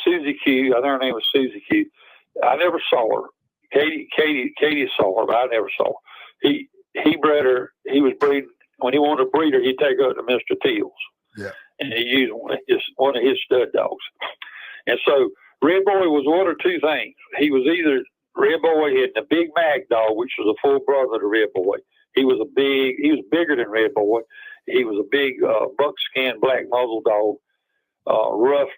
Susie Q. I think her name was Susie Q. I never saw her. Katie saw her, but I never saw her. He bred her. He was breeding. When he wanted to breed her, he'd take her to Mr. Teal's. Yeah. And he used one of his stud dogs. And so RedBoy was one or two things. He was either RedBoy had the Big Mac dog, which was a full brother to RedBoy. He was bigger than RedBoy. He was a big buckskin black muzzle dog, rough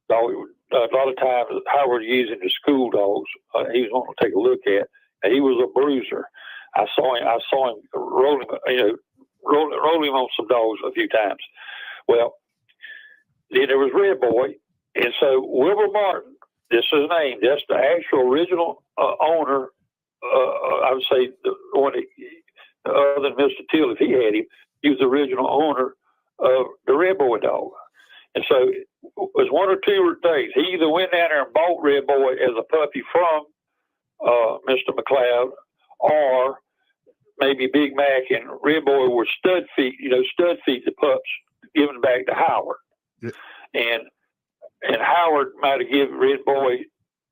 dog. A lot of times Howard used him to school dogs. He was wanting to take a look at. And he was a bruiser. I saw him roll him on some dogs a few times. Well, then there was RedBoy, and so Wilbur Martin. This is his name. That's the actual original owner. I would say the one other than Mr. Till, if he had him, he was the original owner of the RedBoy dog. And so it was one or two things. He either went down there and bought RedBoy as a puppy from Mr. McLeod, or maybe Big Mac and RedBoy were stud feet the pups, given back to Howard. Yeah. And Howard might have given RedBoy,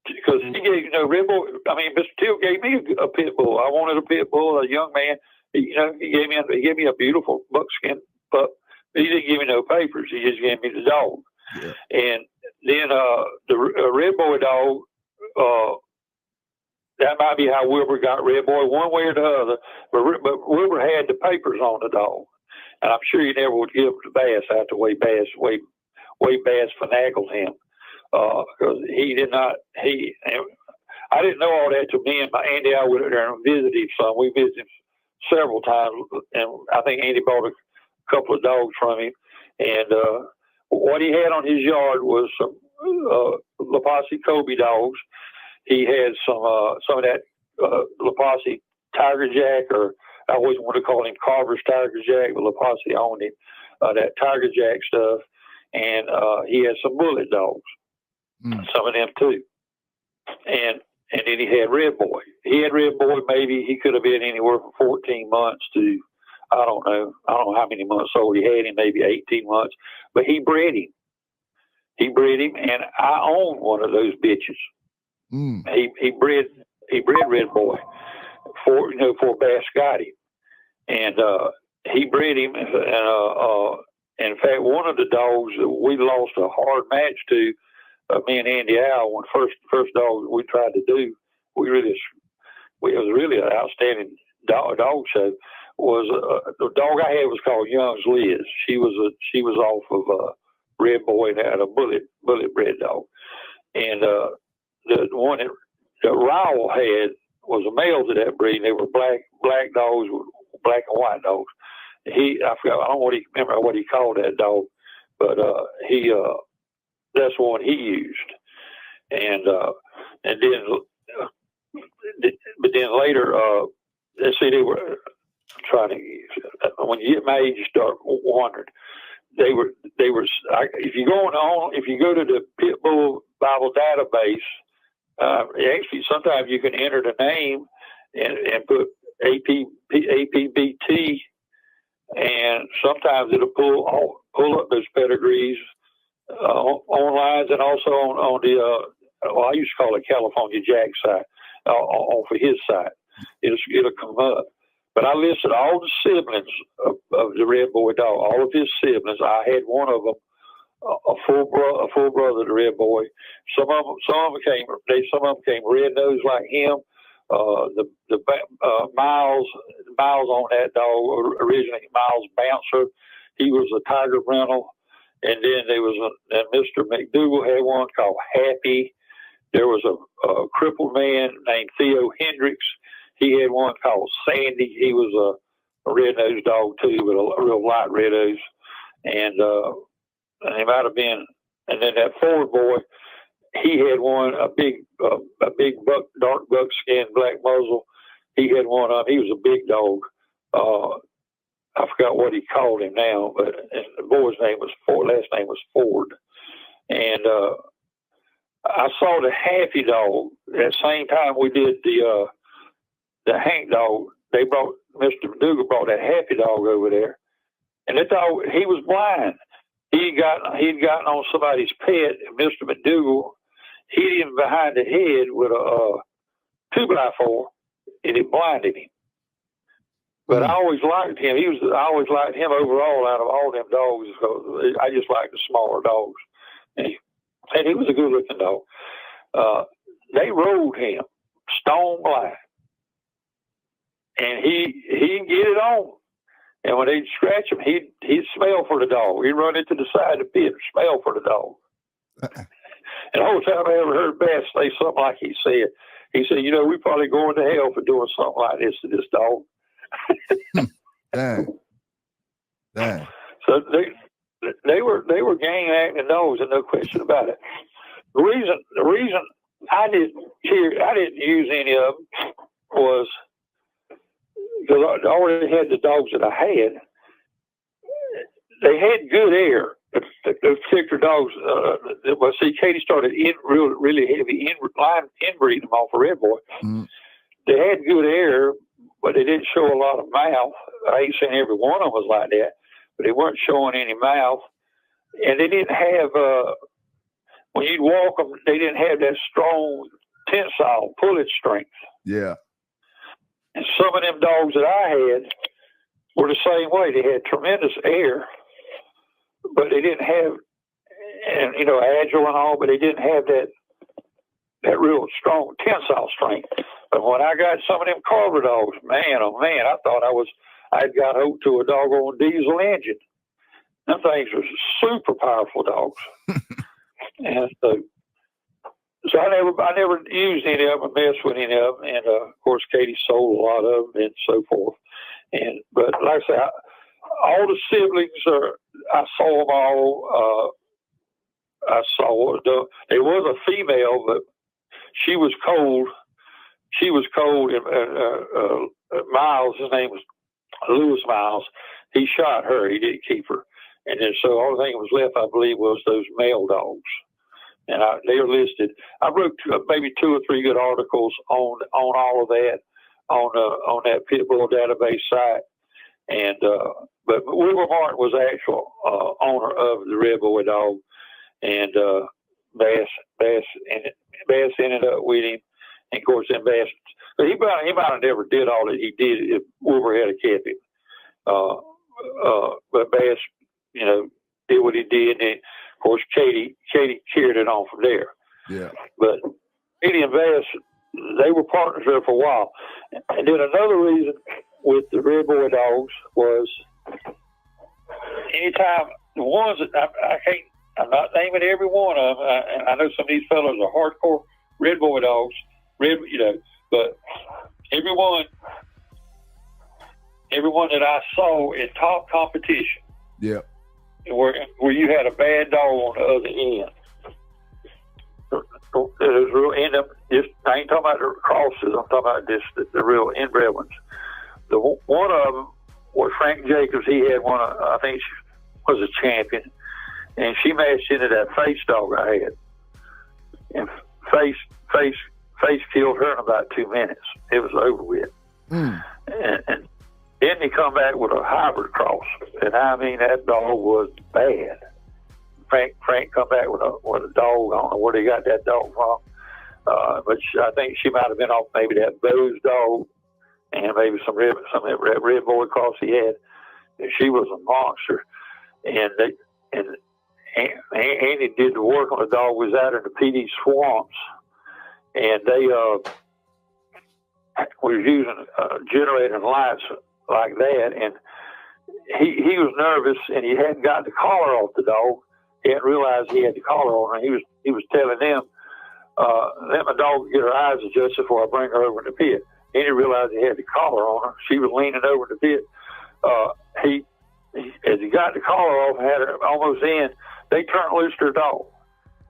because he gave, RedBoy, Mr. Till gave me a pit bull. I wanted a pit bull, a young man. He gave me a beautiful buckskin pup. He didn't give me no papers. He just gave me the dog. Yeah. And then the RedBoy dog, that might be how Wilbur got RedBoy, one way or the other. But Wilbur had the papers on the dog. And I'm sure he never would give it to Bass after Wade Bass finagled him. Because he did not, I didn't know all that till me and my Andy, I went there and visited him some. We visited him several times, and I think Andy bought a couple of dogs from him. And what he had on his yard was some La Posse Kobe dogs. He had some of that La Posse Tiger Jack, or I always want to call him Carver's Tiger Jack, but La Posse owned him, that Tiger Jack stuff. And he had some bullet dogs, some of them too. And then he had RedBoy. He had RedBoy, maybe he could have been anywhere from 14 months to, I don't know how many months old he had him, maybe 18 months. But he bred him. And I own one of those bitches. He bred RedBoy for Bass got him. And he bred him, and in fact, one of the dogs that we lost a hard match to, me and Andy Al, when first dog we tried to do, it was really an outstanding dog show. Was the dog I had was called Young's Liz. She was off of RedBoy and had a bullet bred dog, and the one that Rowell had was a male to that breed. They were black dogs, black and white dogs. I forgot. I don't remember what he called that dog, but that's the one he used. And then later, let's see, they were trying to. When you get married, you start wondering. They were. If you go to the Pitbull Bible database, actually sometimes you can enter the name and put APBT. And sometimes it'll pull up those pedigrees online, and also on the I used to call it California Jack site, off of his site. It'll come up. But I listed all the siblings of the RedBoy dog, all of his siblings. I had one of them, a full brother to RedBoy. Some of them came red nosed like him. Miles on that dog, originally Miles Bouncer, he was a Tiger rental. And then there was Mr. McDougal had one called Happy. There was a crippled man named Theo Hendricks. He had one called Sandy. He was a red-nosed dog too, but a real light red nose. And he might have been. And then that Ford boy, he had one, a big dark buckskin, black muzzle. He had one of them. He was a big dog. I forgot what he called him now, but the boy's name was Ford. Last name was Ford. And I saw the Happy dog at the same time we did the Hank dog. They brought Mr. McDougal brought that Happy dog over there, and that dog, he was blind. he'd gotten on somebody's pet, and Mr. McDougal hit him behind the head with a 2x4, and it blinded him. But I always liked him. I always liked him overall out of all them dogs. I just liked the smaller dogs, and he was a good-looking dog. They rode him stone blind, and he'd get it on. And when they'd scratch him, he'd smell for the dog. He'd run into the side of the pit and smell for the dog. And the whole time I ever heard Bass say something like he said, we're probably going to hell for doing something like this to this dog. Dang. So they were gang acting dogs, and no question about it. The reason I didn't use any of them was because I already had the dogs that I had. They had good air. Those particular dogs. Katie started really heavy inbreeding them off of RedBoy. Mm. They had good air, but they didn't show a lot of mouth. I ain't saying every one of them was like that, but they weren't showing any mouth. And they didn't have, when you'd walk them, they didn't have that strong tensile pulling strength. Yeah. And some of them dogs that I had were the same way. They had tremendous air, but they didn't have, and agile and all, but they didn't have that real strong tensile strength. But when I got some of them Carver dogs, man, oh man, I thought I'd got hooked to a doggone diesel engine. Them things were super powerful dogs. And so I never used any of them, messed with any of them. And of course, Katie sold a lot of them and so forth. But like I say, all the siblings I saw them all. There was a female, but she was cold. And Miles, his name was Lewis Miles. He shot her. He didn't keep her. And then so the only thing that was left, I believe, was those male dogs. And they were listed. I wrote maybe 2 or 3 good articles on all of that on that Pitbull database site. And but Wilbur Martin was the actual owner of the RedBoy dog, and Bass ended up with him. And of course, then Bass, but he might have never did all that he did if Wilbur had kept him. But Bass, did what he did, and of course, Katie carried it on from there. Yeah. But Katie and Bass, they were partners there for a while. And then another reason with the RedBoy dogs was anytime the ones that I'm not naming every one of them. I know some of these fellows are hardcore RedBoy dogs, but everyone that I saw in top competition. Yeah. Where you had a bad dog on the other end. It was real end up. I ain't talking about the crosses. I'm talking about the real inbred ones. One of them was Frank Jacobs. He had one. I think she was a champion, and she matched into that face dog I had, and face killed her in about 2 minutes. It was over with. And then he come back with a hybrid cross, and I mean that dog was bad. Frank come back with a dog. I don't know where they got that dog from, but I think she might have been off maybe that Bose dog, and maybe some of that RedBoy cross he had. And she was a monster, and Andy did the work on the dog. Was out in the PD swamps, and they was using generating lights like that, and he was nervous, and he hadn't got the collar off the dog. He hadn't realized he had the collar on her. He was telling them, let my dog get her eyes adjusted before I bring her over in the pit. Then he realized he had the collar on her. She was leaning over the pit. As he got the collar off and had her almost in, they turned loose their dog.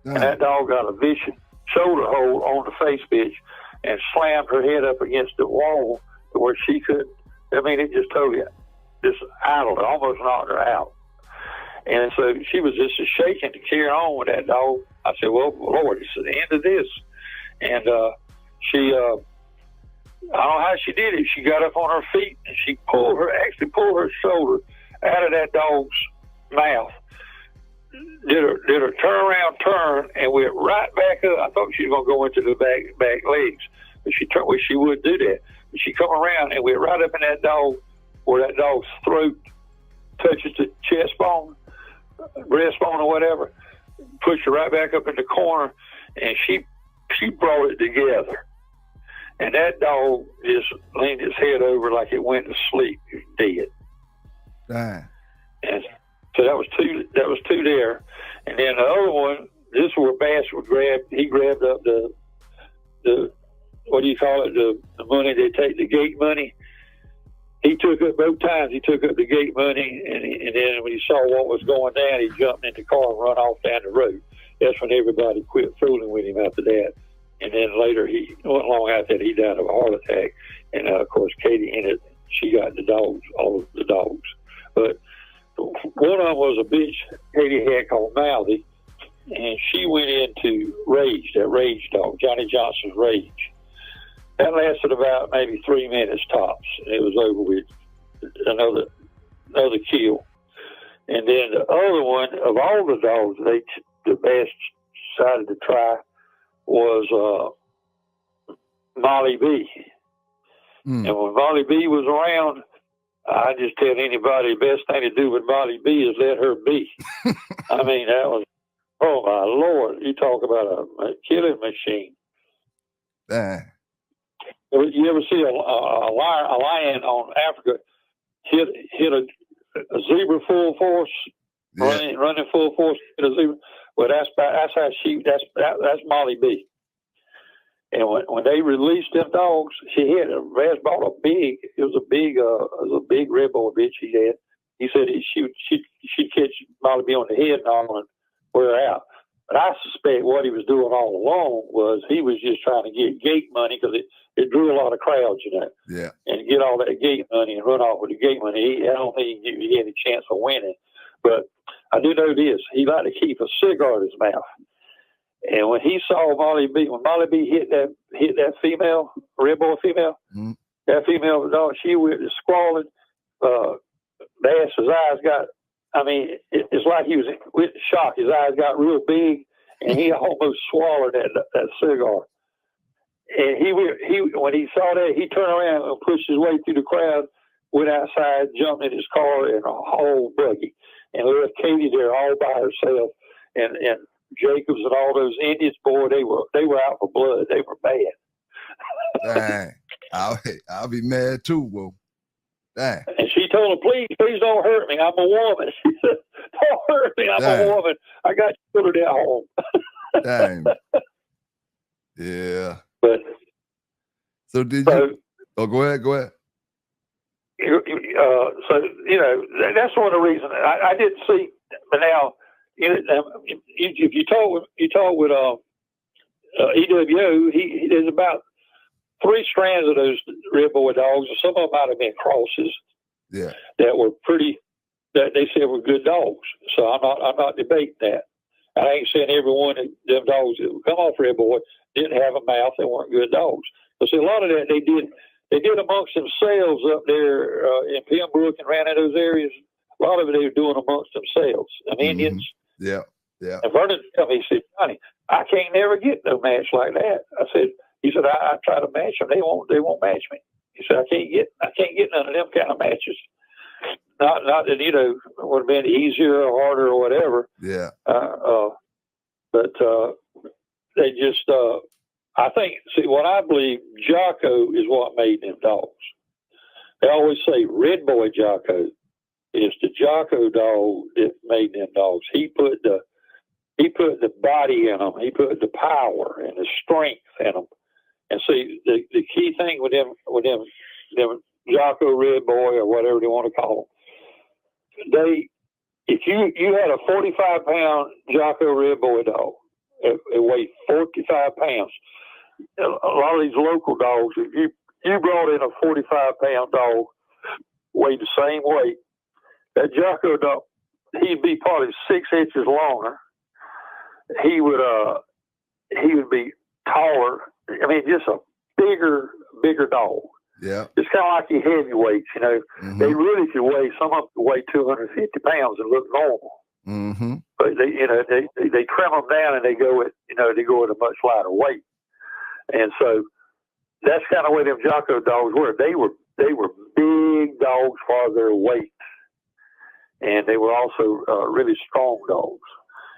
And that dog got a vicious shoulder hold on the face bitch and slammed her head up against the wall to where she couldn't. I mean, it just totally just idled her, almost knocked her out. And so she was just shaking to carry on with that dog. I said, well, Lord, it's the end of this. And she, I don't know how she did it. She got up on her feet and she pulled her shoulder out of that dog's mouth did a turn and went right back up. I thought she was gonna go into the back legs, but she wouldn't do that. But she come around and went right up in that dog, where that dog's throat touches the chest bone, breastbone or whatever. Pushed her right back up in the corner, and she brought it together. And that dog just leaned its head over like it went to sleep, dead. Dang. And so that was two there. And then the other one, this is where Bass he grabbed up the what do you call it, the money they take, the gate money. He took up both times. He took up the gate money, and then when he saw what was going down, he jumped in the car and run off down the road. That's when everybody quit fooling with him after that. And then later, he wasn't long after that, he died of a heart attack. And of course, Katie in it, she got the dogs, all of the dogs. But one of them was a bitch Katie had called Mouthy, and she went into Rage, that Rage dog, Johnny Johnson's Rage. That lasted about maybe 3 minutes tops, and it was over with. Another kill. And then the other one, of all the dogs the Bass decided to try was Molly B. And when Molly B was around, I just tell anybody the best thing to do with Molly B is let her be. I mean, that was, oh my Lord, you talk about a killing machine. Dang. You ever see a lion on Africa hit a zebra full force, running full force, hit a zebra? Well, that's how that's Molly B. And when they released them dogs, Bass bought a big RedBoy bitch he had. He said she'd catch Molly B on the head and all and wear her out. But I suspect what he was doing all along was he was just trying to get gate money, because it drew a lot of crowds, you know. Yeah. And get all that gate money and run off with the gate money. I don't think he had any chance of winning. But I do know this: he liked to keep a cigar in his mouth. And when he saw when Molly B hit that female, RedBoy female, that female dog, she went squalling. Bass's eyes got, I mean, it's like he was with shock. His eyes got real big, and he almost swallowed that cigar. And he when he saw that, he turned around and pushed his way through the crowd, went outside, jumped in his car in a whole buggy, and left Katie there all by herself. And Jacobs and all those Indians, boy, they were out for blood. They were bad. Dang. I'll be mad too, bro. Dang. And she told him, please don't hurt me. I'm a woman. She said, don't hurt me. I'm a woman. I got children at home. Dang. Yeah. But so did you? Oh, go ahead. So that's one of the reasons I didn't see. But now, if you talk with EWO, there's about 3 strands of those RedBoy dogs, and some of them might have been crosses. Yeah. That were that they said were good dogs. So I'm not debating that. I ain't saying every one of them dogs that would come off RedBoy didn't have a mouth. They weren't good dogs. But see, a lot of that they did amongst themselves up there in Pembroke and around in those areas. A lot of it they were doing amongst themselves. And Indians. Yeah. And Vernon told me, he said, Johnny, I can't never get no match like that. He said, I try to match them. They won't match me. He said, I can't get none of them kind of matches. Not that, it would have been easier or harder or whatever. Yeah. But they just, I think, what I believe, Jocko is what made them dogs. They always say RedBoy Jocko. It's the Jocko dog that made them dogs. He put the body in them. He put the power and the strength in them. And see, the key thing with them Jocko RedBoy or whatever they want to call them, if you had a 45-pound Jocko RedBoy dog, it weighed 45 pounds. A lot of these local dogs, if you brought in a 45-pound dog, weighed the same weight, that Jocko dog, he'd be probably 6 inches longer. He would be taller. I mean, just a bigger dog. Yeah. It's kind of like your heavyweights, They really could weigh, some of them could weigh 250 pounds and look normal. Mm-hmm. But they trim them down and they go at a much lighter weight. And so that's kind of where them Jocko dogs were. They were big dogs for their weight, and they were also really strong dogs.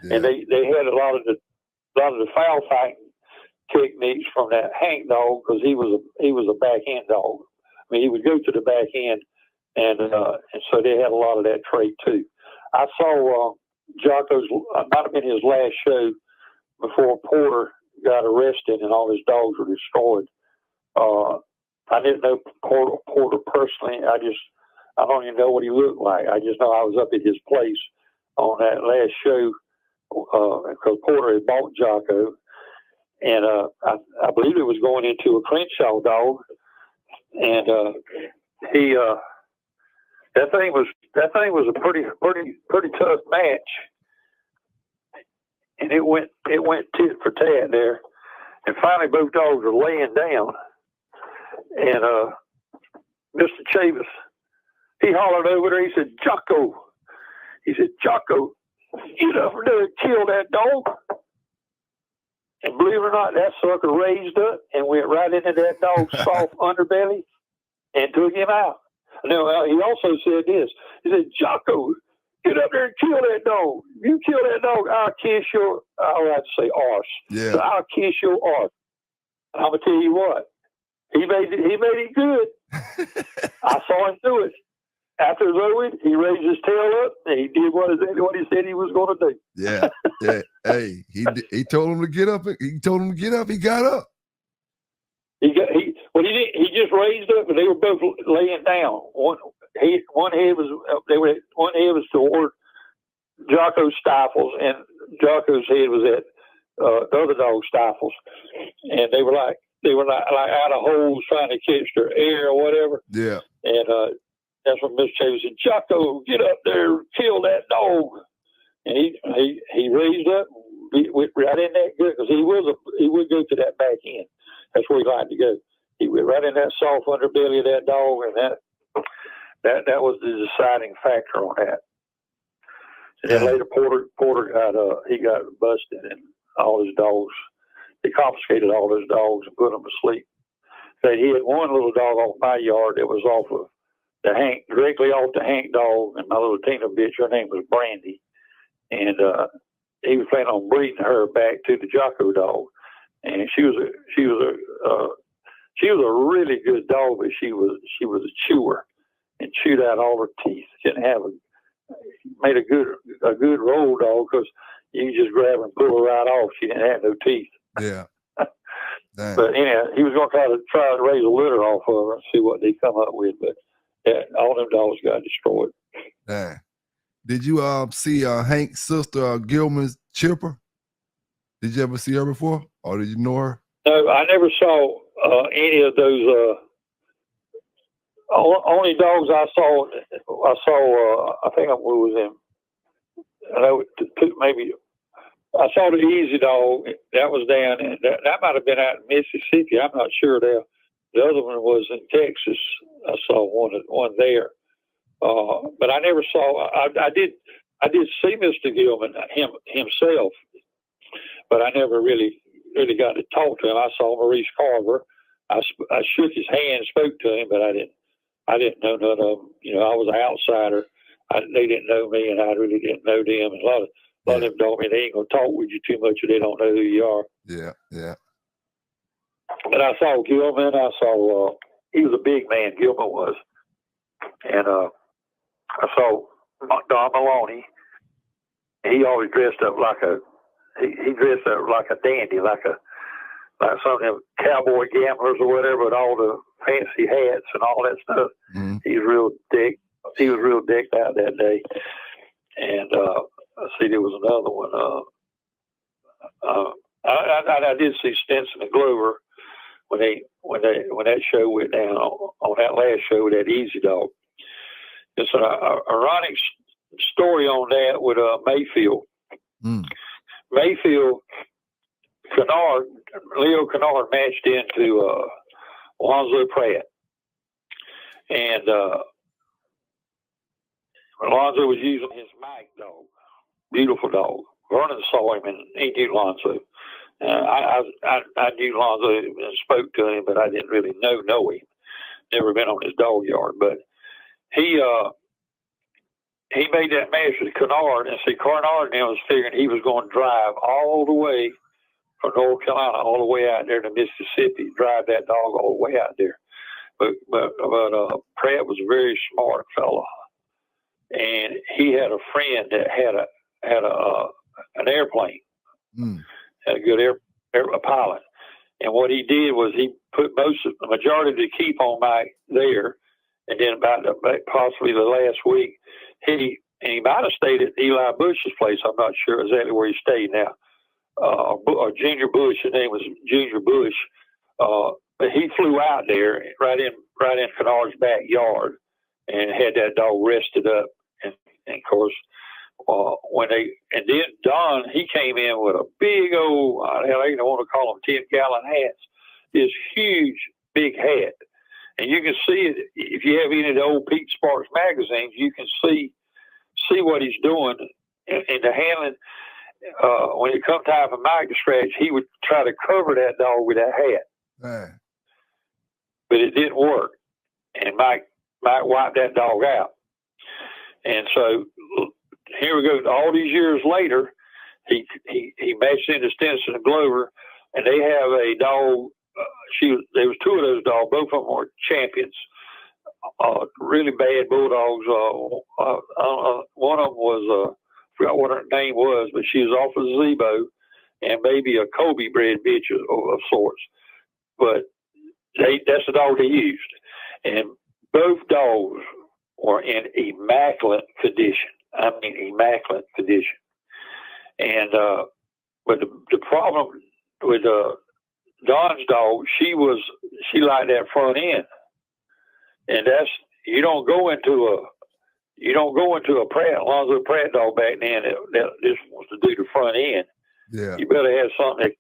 Yeah. And they had a lot of the foul fighting techniques from that Hank dog, because he was a back end dog. I mean, he would go to the back end, and so they had a lot of that trait too. I saw Jocko's, might have been his last show before Porter got arrested and all his dogs were destroyed. I didn't know Porter personally. I don't even know what he looked like. I just know I was up at his place on that last show because Porter had bought Jocko, and I believe it was going into a Crenshaw dog, and he that thing was a pretty tough match, and it went tit for tat there, and finally both dogs were laying down, and Mr. Chavis, he hollered over there. He said, "Jocko," "Jocko, get up there and kill that dog." And believe it or not, that sucker raised up and went right into that dog's soft underbelly and took him out. Now, he also said this. He said, "Jocko, get up there and kill that dog. If you kill that dog, I'll kiss your," I'll have to say arse. Yeah. So I'll kiss your arse. I'm going to tell you what. He made it good. I saw him do it. After throwing, he raised his tail up and he did what he said he was going to do. Yeah, yeah. Hey, he told him to get up. He told him to get up. He got up. He just raised up, and they were both laying down. One head was toward Jocko's stifles, and Jocko's head was at the other dog's stifles, and they were like out of holes trying to catch their air or whatever. Yeah. And that's when Mr. Chavis said, "Jocko, get up there, kill that dog." And he raised up, went right in that good, because he would go to that back end. That's where he liked to go. He went right in that soft underbelly of that dog, and that was the deciding factor on that. And then later, Porter got busted, and all his dogs. They confiscated all his dogs and put them to sleep. But he had one little dog off my yard that was off of directly off the Hank dog, and my little Tina bitch, her name was Brandy, and he was planning on breeding her back to the Jocko dog, and she was a really good dog, but she was a chewer and chewed out all her teeth. Made a good roll dog, because you could just grab her and pull her right off. She didn't have no teeth. Yeah. But anyhow, he was going to try to raise a litter off of her and see what they come up with, but all them dogs got destroyed. Dang. Did you see Hank's sister Gilman's Chipper? Did you ever see her before, or did you know her? No, I never saw any of those. Only dogs I saw. I think I was in. I know maybe. I saw the Easy Dog. That was down, and that might have been out in Mississippi. I'm not sure there. The other one was in Texas. I saw one there, but I never saw. I did see Mr. Gilman himself, but I never really got to talk to him. I saw Maurice Carver. I shook his hand, spoke to him, but I didn't know none of them. I was an outsider. They didn't know me, and I really didn't know them. And a lot of them told me they ain't gonna talk with you too much, or they don't know who you are. Yeah, yeah. But I saw Gilman. I saw he was a big man. Gilman was, and I saw Don Maloney. He always dressed up like he dressed up like a dandy, like some of them cowboy gamblers or whatever, with all the fancy hats and all that stuff. Mm-hmm. He was real decked out that day. And I see there was another one. I did see Stinson and Glover when that show went down on that last show with that Easy Dog. It's an ironic story on that with Mayfield. Mm. Mayfield, Leo Kennard matched into Alonzo Pratt, and Alonzo was using his Mike dog, beautiful dog. Vernon saw him, and he knew Lonzo. I knew Lonzo and spoke to him, but I didn't really know him. Never been on his dog yard, but he made that match with Kennard, and see, Kennard now was figuring he was going to drive all the way from North Carolina all the way out there to Mississippi, drive that dog all the way out there. But Pratt was a very smart fella, and he had a friend that had an airplane, had a good a pilot. And what he did was he put the majority of the keep on Mike there, and then about possibly the last week, he might have stayed at Eli Bush's place. I'm not sure exactly where he stayed now. Or Junior Bush, his name was Junior Bush. But he flew out there right in Kennard's backyard and had that dog rested up. And of course, and then Don, he came in with a big old, hell, I don't want to call them 10-gallon hats. This huge, big hat. And you can see it, if you have any of the old Pete Sparks magazines, you can see what he's doing in the handling. When it come time for Mike to scratch, he would try to cover that dog with that hat. Man. But it didn't work. And Mike wiped that dog out. And so here we go. All these years later, he matched into Stinson and Glover, and they have a dog. There was two of those dogs. Both of them were champions. Really bad bulldogs. One of them was I forgot what her name was, but she was off of Zebo, and maybe a Kobe bred bitch of sorts. But that's the dog they used, and both dogs were in immaculate condition. I mean, immaculate condition. And but the problem with Don's dog, she liked that front end, and you don't go into a Pratt, Alonzo Pratt dog back then that just wants to do the front end. Yeah, you better have something that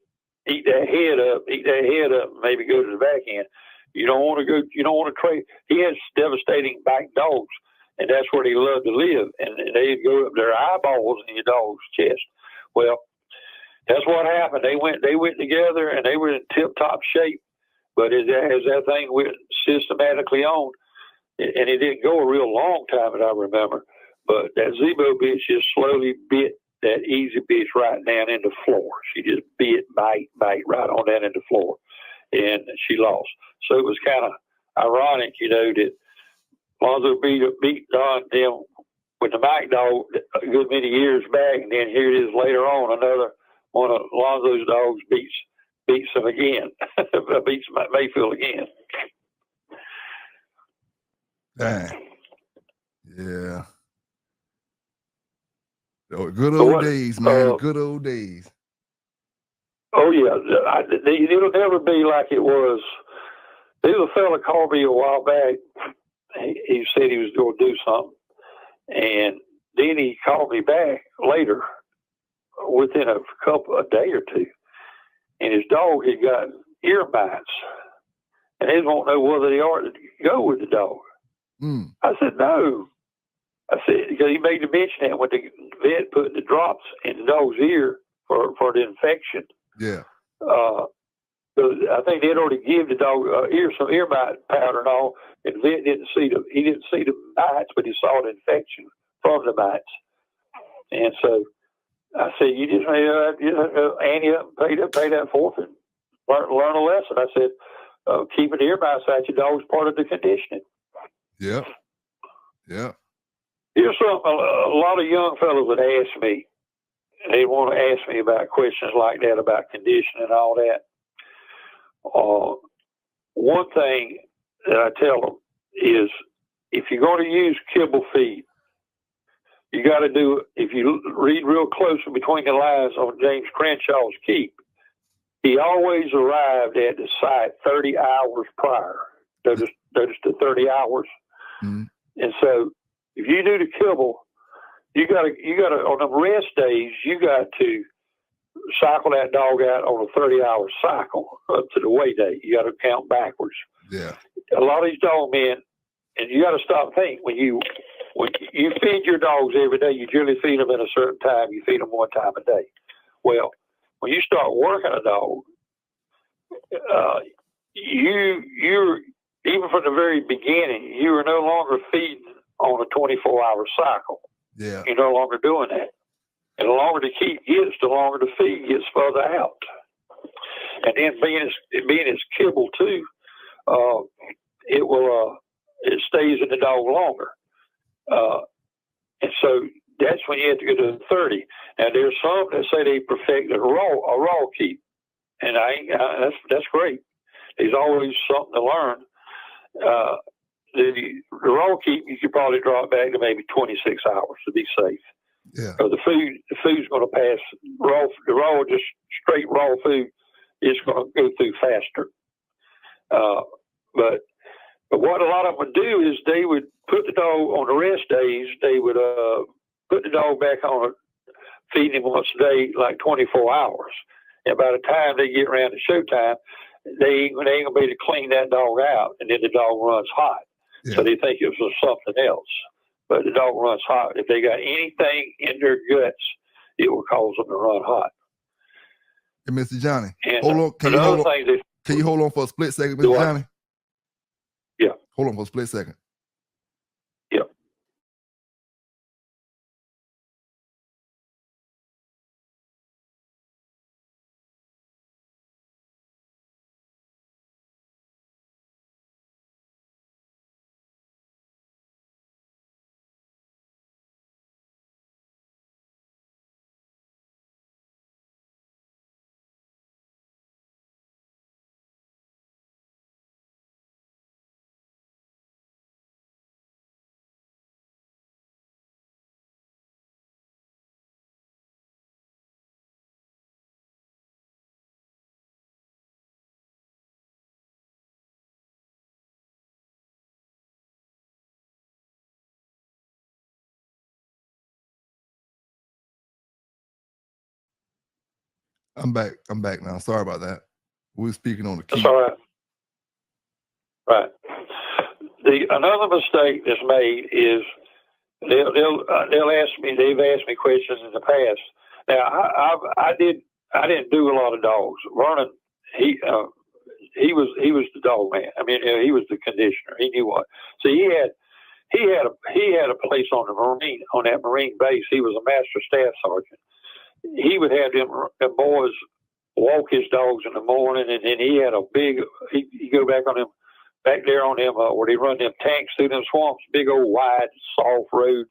eat that head up, and maybe go to the back end. You don't want to trade. He has devastating back dogs, and that's where they love to live. And they'd go up their eyeballs in your dog's chest. Well, that's what happened. They went together, and they were in tip-top shape. But as that thing went systematically on, and it didn't go a real long time, as I remember, but that Zebo bitch just slowly bit that easy bitch right down in the floor. She just bite right on down in the floor, and she lost. So it was kind of ironic, that Lonzo beat Don them with the Mike dog a good many years back, and then here it is later on, another one of Lonzo's dogs beats him again, beats Mayfield again. Dang. Yeah. Oh, good old days, man. Good old days. Oh, yeah. It'll never be like it was. There was a fella called me a while back. He said he was going to do something. And then he called me back later within a day or two. And his dog had got ear bites. And they won't know whether they ought to go with the dog. I said, no. I said, because he made the mention that when the vet put the drops in the dog's ear for the infection. Yeah. I think they'd already give the dog some ear bite powder and all, and the vet didn't see the bites, but he saw the infection from the bites. And so I said, you just ante up, pay that forfeit, learn a lesson. I said, keeping the ear bites out your dog's part of the conditioning. Yeah. Yeah. Here's something a lot of young fellows would ask me. They want to ask me about questions like that, about conditioning and all that. One thing that I tell them is, if you're going to use kibble feed, you got to do it. If you read real closely between the lines on James Crenshaw's keep, he always arrived at the site 30 hours prior. Notice the 30 hours. Mm-hmm. And so if you do the kibble, you got to on the rest days, you got to cycle that dog out on a 30-hour cycle up to the weigh day. You got to count backwards. Yeah. A lot of these dog men, and you got to stop and think, when you when you feed your dogs every day, you generally feed them at a certain time. You feed them one time a day. Well, when you start working a dog, you're even from the very beginning, you are no longer feeding on a 24-hour cycle. Yeah. You're no longer doing that. And the longer the keep gets, the longer the feed gets further out. And then being its kibble too, it stays in the dog longer. And so that's when you have to go to 30. Now there's some that say they perfected a raw keep, and that's great. There's always something to learn. The raw keep, you could probably draw it back to maybe 26 hours to be safe. Yeah. Because the food's going to pass just straight raw food is going to go through faster. But what a lot of them would do is they would put the dog on the rest days. They would put the dog back on, feeding him once a day, like 24 hours. And by the time they get around to showtime, they ain't going to be able to clean that dog out, and then the dog runs hot. Yeah. So they think it was something else. But the dog runs hot. If they got anything in their guts, it will cause them to run hot. Hey, Mr. Johnny, and hold on. Can you hold on for a split second, Mr. Johnny? Yeah. Hold on for a split second. Yeah. I'm back now. Sorry about that. We were speaking on the key. That's all right. Right. Another mistake that's made is they'll ask me. They've asked me questions in the past. Now I didn't do a lot of dogs. Vernon, he was the dog man. I mean, he was the conditioner. He knew what. So he had a place on that Marine base. He was a master staff sergeant. He would have them boys walk his dogs in the morning, and then he had he'd go back there on them where they run them tanks through them swamps, big old wide soft roads.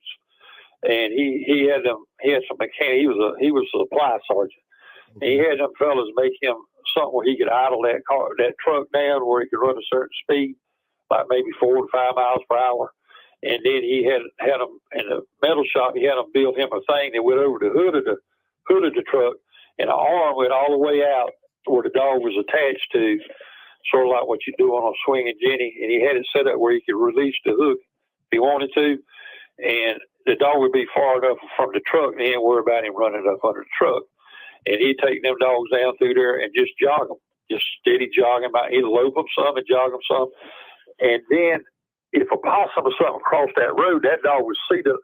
And he had some mechanic. He was a supply sergeant. And he had them fellas make him something where he could idle that truck down where he could run a certain speed, like maybe 4 to 5 miles per hour. And then he had them in the metal shop. He had them build him a thing that went over the hood of the truck, and an arm went all the way out where the dog was attached to, sort of like what you do on a swinging Jenny. And he had it set up where he could release the hook if he wanted to, and the dog would be far enough from the truck, and he didn't worry about him running up under the truck. And he'd take them dogs down through there and just jog them, just steady jogging by. He'd lope them some and jog them some. And then if a possum or something crossed that road, that dog would see the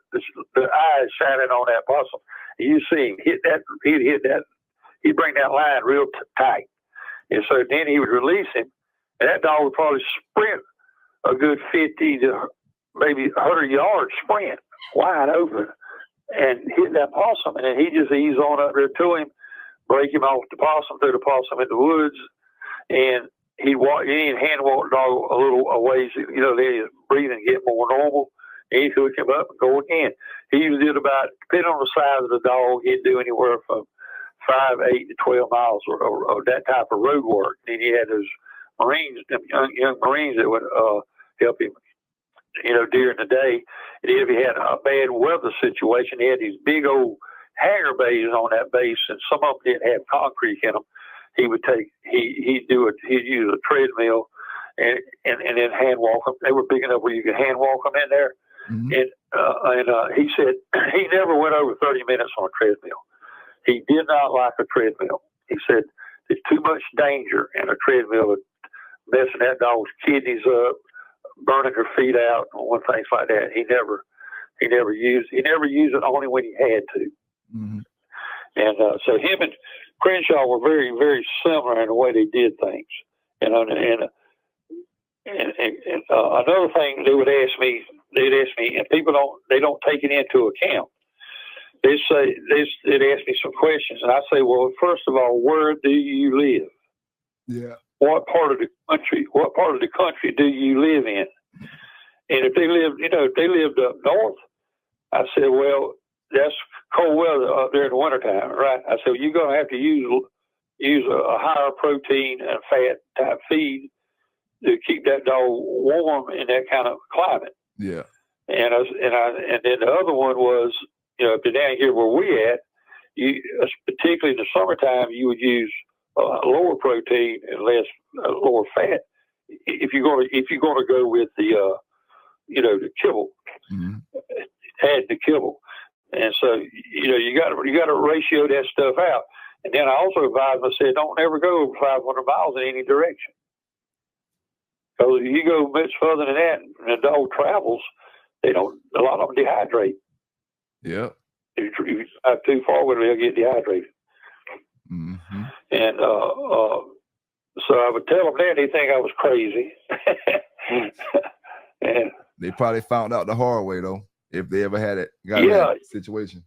eyes shining on that possum. You see him hit that, he'd bring that line real tight. And so then he would release him, and that dog would probably sprint a good 50 to maybe 100 yards sprint wide open and hit that possum. And then he'd just ease on up there to him, break him off the possum, throw the possum in the woods, and he'd hand walk the dog a little ways, then his breathing get more normal. He'd hook him up and go again. He did about, depending on the size of the dog, he'd do anywhere from 5, 8 to 12 miles or that type of road work. And he had those Marines, them young Marines that would help him, during the day. And if he had a bad weather situation, he had these big old hangar bays on that base, and some of them didn't have concrete in them. He'd use a treadmill and then hand walk them. They were big enough where you could hand walk them in there. Mm-hmm. And he said he never went over 30 minutes on a treadmill. He did not like a treadmill. He said there's too much danger in a treadmill, messing that dog's kidneys up, burning her feet out, and things like that. He He never used it only when he had to. Mm-hmm. And so him and Crenshaw were very, very similar in the way they did things. And another thing they'd ask me, and people don't take it into account. They'd ask me some questions, and I say, well, first of all, where do you live? Yeah. What part of the country do you live in? And if they lived up north, I said, well, that's cold weather up there in the wintertime, right? I said, well, you're going to have to use a higher protein and fat type feed to keep that dog warm in that kind of climate. Yeah. And then the other one was, up to down here where we at, particularly in the summertime, you would use lower protein and lower fat if you're going to go with the the kibble, add the kibble. And so you got to ratio that stuff out. And then I also advised them, I said, don't ever go over 500 miles in any direction. Because if you go much further than that, and the dog travels, a lot of them dehydrate. Yeah. If you drive too far with them, they'll get dehydrated. Mm-hmm. And so I would tell them that, they think I was crazy. And they probably found out the hard way, though, if they ever had got in that situation.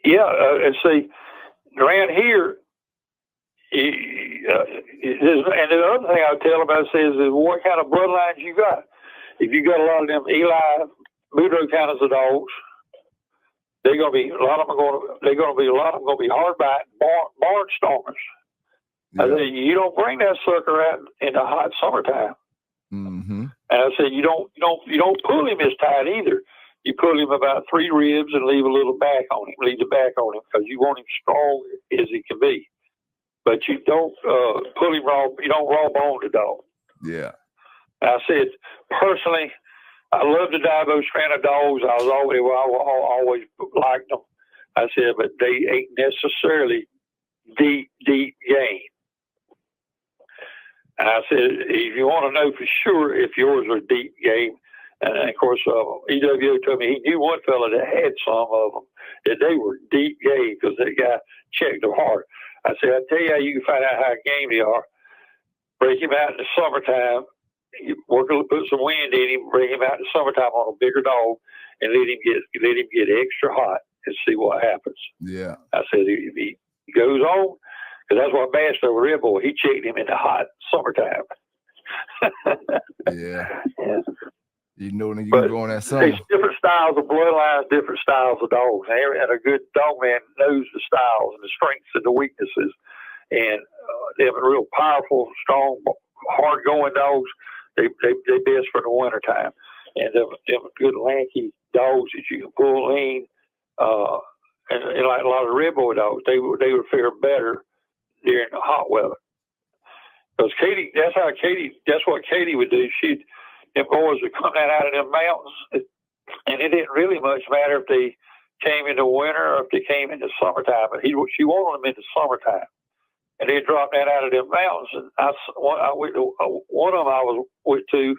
Yeah, and see, around here, and the other thing I would tell them about is what kind of bloodlines you got. If you got a lot of them Eli, Boudreaux kinds of dogs, they're going to be a lot of them going to be hard bite barn stormers. Yeah. I said, you don't bring that sucker out in the hot summertime. Mm-hmm. And I said, you don't pull him as tight either. You pull him about 3 ribs and leave a little back on him, because you want him strong as he can be. But you don't pull him raw. You don't raw bone the dog. Yeah. And I said, personally, I love the Daibo strand of dogs. I always liked them. I said, but they ain't necessarily deep game. And I said, if you want to know for sure if yours are deep game, and of course, EWO told me he knew one fella that had some of them, that they were deep game because that guy checked them hard. I said, I tell you how you can find out how game they are. Break him out in the summertime, put some wind in him, bring him out in the summertime on a bigger dog, and let him get extra hot and see what happens. Yeah. I said, if he goes on, because that's what Bass over RedBoy, he checked him in the hot summertime. Yeah. You know, you can go on that summer. There's different styles of bloodlines, different styles of dogs. And a good dog man knows the styles and the strengths and the weaknesses. And they have a real powerful, strong, hard-going dogs. They best for the wintertime. And them good lanky dogs that you can pull lean. And like a lot of RedBoy dogs, they would fare better during the hot weather. Because that's what Katie would do. Them boys would come out of them mountains, and it didn't really much matter if they came in the winter or if they came in the summertime. But she wanted them in the summertime, and they'd drop that out of them mountains. And one of them I was with too.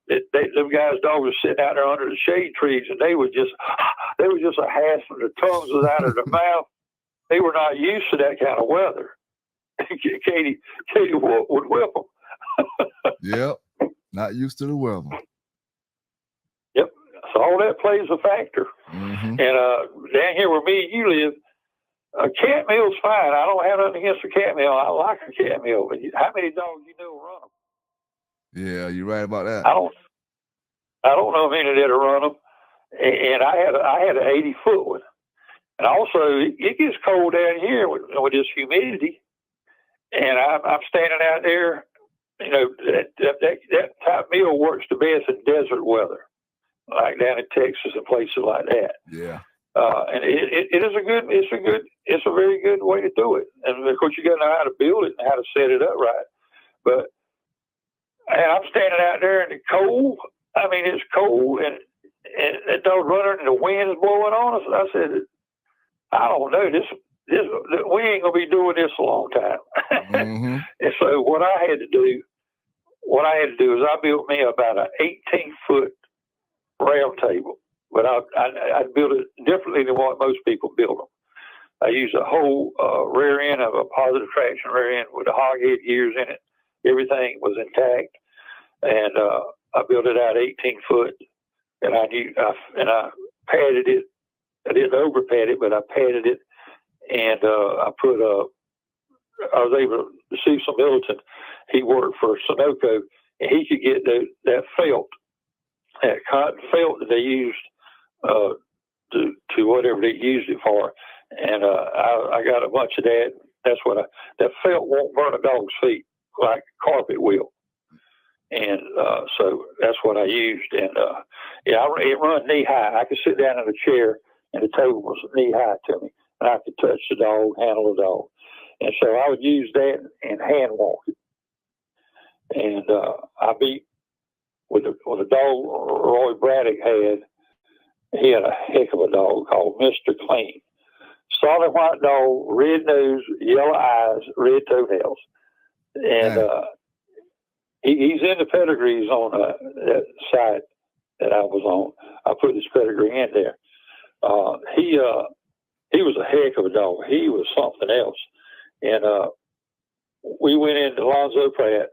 Them guys' dogs were sitting out there under the shade trees, and they were just a hassle. Their tongues was out of their mouth. They were not used to that kind of weather. Katie would whip them. Yep. Not used to the weather. Yep. So all that plays a factor. Mm-hmm. And down here where me and you live, a cat meal's fine. I don't have nothing against a cat meal. I like a cat meal. But how many dogs you know run them? Yeah, you're right about that. I don't know of any that run them. And I had an 80-foot one. And also, it gets cold down here with this humidity. And I'm standing out there. That type meal works the best in desert weather, like down in Texas and places like that. Yeah. And it's a very good way to do it. And of course, you got to know how to build it and how to set it up right. But I'm standing out there in the cold. I mean, it's cold and that dog running and the wind's blowing on us. I said, I don't know we ain't gonna be doing this a long time. Mm-hmm. And so what I had to do is I built me about an 18-foot round table. but I built it differently than what most people build them. I used a whole rear end of a positive traction rear end with the hog head gears in it. Everything was intact, and I built it out 18 foot, and I padded it. I didn't over pad it, but I padded it, and I was able to see some Middleton. He worked for Sunoco, and he could get that felt, that cotton felt that they used to whatever they used it for. And I got a bunch of that. That's what that felt won't burn a dog's feet like carpet will. And so that's what I used. And it run knee high. I could sit down in a chair, and the table was knee high to me, and I could touch the dog, handle the dog. And so I would use that and hand walk it. And I beat with a dog Roy Braddock had. He had a heck of a dog called Mr. Clean. Solid white dog, red nose, yellow eyes, red toenails. And he's in the pedigrees on that site that I was on. I put his pedigree in there. He was a heck of a dog. He was something else. And we went into Lonzo Pratt,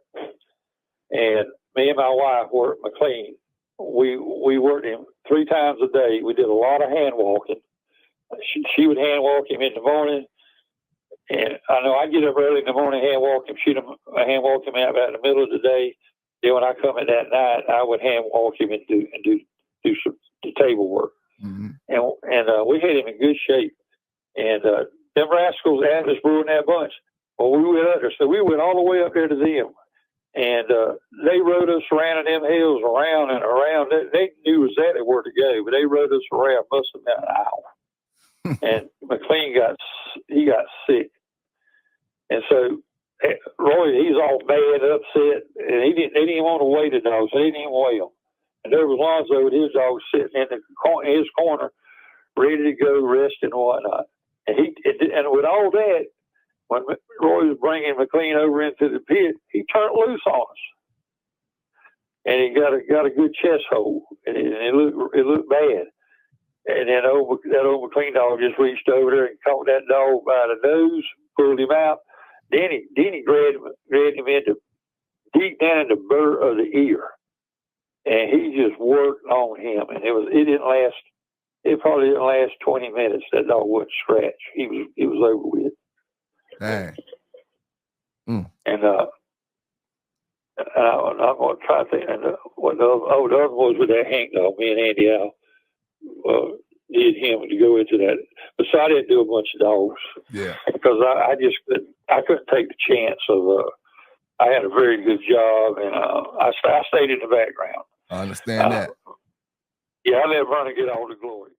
and me and my wife worked McLean. We worked him 3 times a day. We did a lot of hand walking. She would hand walk him in the morning, and I know I get up early in the morning, hand walk him, hand walk him out about in the middle of the day. Then when I come in that night, I would hand walk him and do some table work. Mm-hmm. And we had him in good shape. And them rascals, Atlas brewing that bunch. Well, we went under, so we went all the way up there to them. And they rode us around in them hills, around and around. They knew exactly where to go, but they rode us around most of an hour. And McLean got sick. And so Roy, he's all bad, upset, and they didn't even want to weigh the dogs. They didn't even weigh them. And there was Lonzo with his dog sitting in his corner, ready to go, resting and whatnot. And with all that, when Roy was bringing McLean over into the pit, he turned loose on us, and he got a good chest hold, and it looked bad. And then that old McLean dog just reached over there and caught that dog by the nose, pulled him out. Then he grabbed him into deep down in the burr of the ear, and he just worked on him. And it probably didn't last 20 minutes. That dog wouldn't scratch. He was over with. Dang. And I'm going to try to think. What the other was with that Hank dog, me and Andy Al. Did him to go into that, but so I didn't do a bunch of dogs. Yeah, because I couldn't take the chance of. I had a very good job, and I stayed in the background. I understand that. Yeah, I let Vernon get all the glory.